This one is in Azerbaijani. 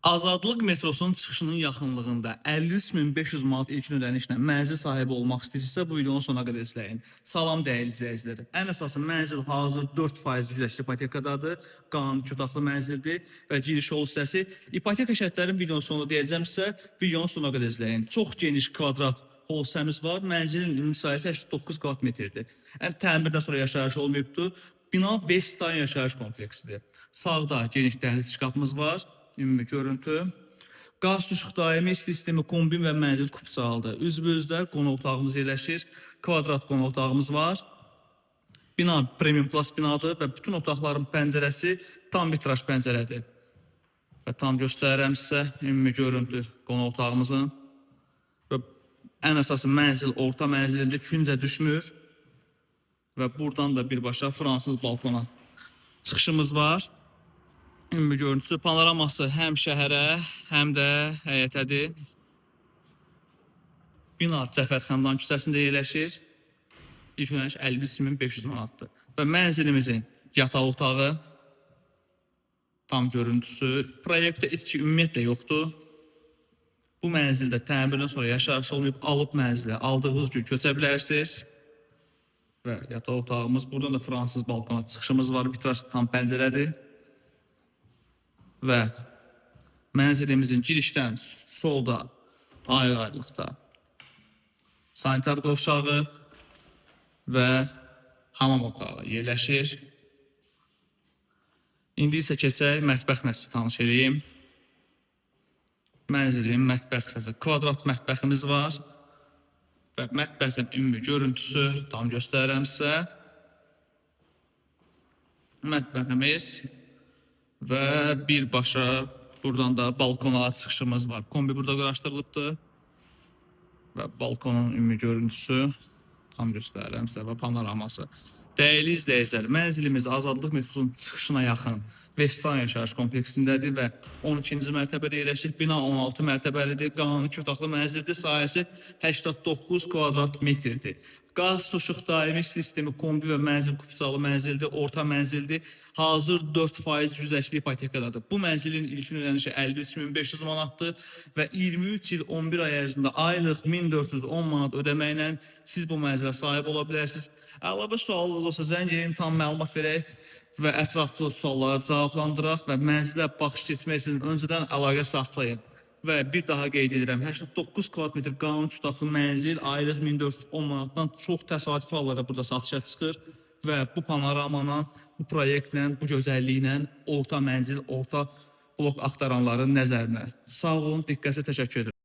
Azadlıq metrosunun çıxışının yaxınlığında 53.500 manat ilkin ödənişlə mənzil sahibi olmaq istəyirsinizsə, bu videonun sonuna qədər izləyin. Salam dəyərli izləyicilər. Ən əsası mənzil hazır 4% güzəştli ipotekadadır. Qanuni 2 otaqlı mənzildir və giriş yol hissəsi. İpoteka şərtlərinin videonun sonunda deyəcəmsə, videonun sonuna qədər izləyin. Çox geniş kvadrat hol hissəmiz var. Mənzilin ümumi sahəsi 89 kvadrat metrdir. Təmirdən sonra yaşayış olmayıbdır. Bina Vestan yaşayış kompleksidir. Sağda geniş dəhliz şkafımız var. Ümumi görüntü. Qaz suşuq daimi sistemi kombin və mənzil kupçalıdır. Üzbözdə qonaq otağımız yerləşir. Kvadrat qonaq otağımız var. Bina premium plus binadır və bütün otaqların pəncərəsi tam vitraj pəncərədir. Və tam göstərirəm sizə ümumi görüntü qonaq otağımızın. Və ən əsası mənzil orta mənzildir, küncə düşmür. Və buradan da birbaşa fransız balkona çıxışımız var. Ümumi görüntüsü, panoraması həm şəhərə, həm də həyətədir. Bina Cəfərxandan küçəsində yerləşir. İlk ödəniş 53.500 manatdır. Və mənzilimizin yataq otağı, tam görüntüsü, proyektdə itki ümumiyyətlə yoxdur. Bu mənzildə təmirdən sonra yaşayış olmayıb, alıb mənzilə aldığınız gün köçə bilərsiniz. Və yataq otağımız, buradan da fransız balkona çıxışımız var, vitraj tam pəncərədir. Və mənzilimizin girişdən solda ayrı-ayrılıqda sanitar qovşağı və hamam otağı yerləşir. İndi isə keçək mətbəxlə sizi tanış edeyim. Mənzilin mətbəx hissəsi, kvadrat mətbəximiz var və mətbəxin ümumi görüntüsü tam göstərirəm sizə. Mətbəximiz və birbaşa buradan da balkona çıxışımız var. Kombi burada quraşdırılıbdır və balkonun ümumi görüntüsü tam göstərirəm sizə və panoraması. Dəyərli izləyicilər, mənzilimiz Azadlıq metrosunun çıxışına yaxın Vestan yaşayış kompleksindədir və 12-ci mərtəbədə yerləşir. Bina 16 mərtəbəlidir, qanuni 2 otaqlı mənzildir, sahəsi 89 kvadrat metrdir. Qaz suşuq daimi sistemi kombi və mənzil kupçalı mənzildir, orta mənzildir. Hazır 4% güzəştli ipotekadadır. Bu mənzilin ilkin ödənişi 53.500 manatdır və 23 il 11 ay ərzində aylıq 1410 manat ödəməklə siz bu mənzilə sahib ola bilərsiniz. Əlavə sualınız olsa zəng edin, tam məlumat verək və ətraflı suallara cavablandıraq və mənzilə baxış etmək üçün öncədən əlaqə saxlayın. Və bir daha qeyd edirəm, 89 kvadrat metr qanuni 2 otaqlı mənzil aylıq 1410 manatdan çox təsadüfi hallarda burada satışa çıxır və bu panoramanla, bu proyektlə, bu gözəlliklə orta mənzil, orta blok axtaranların nəzərinə. Sağ olun, diqqətlə təşəkkür edirəm.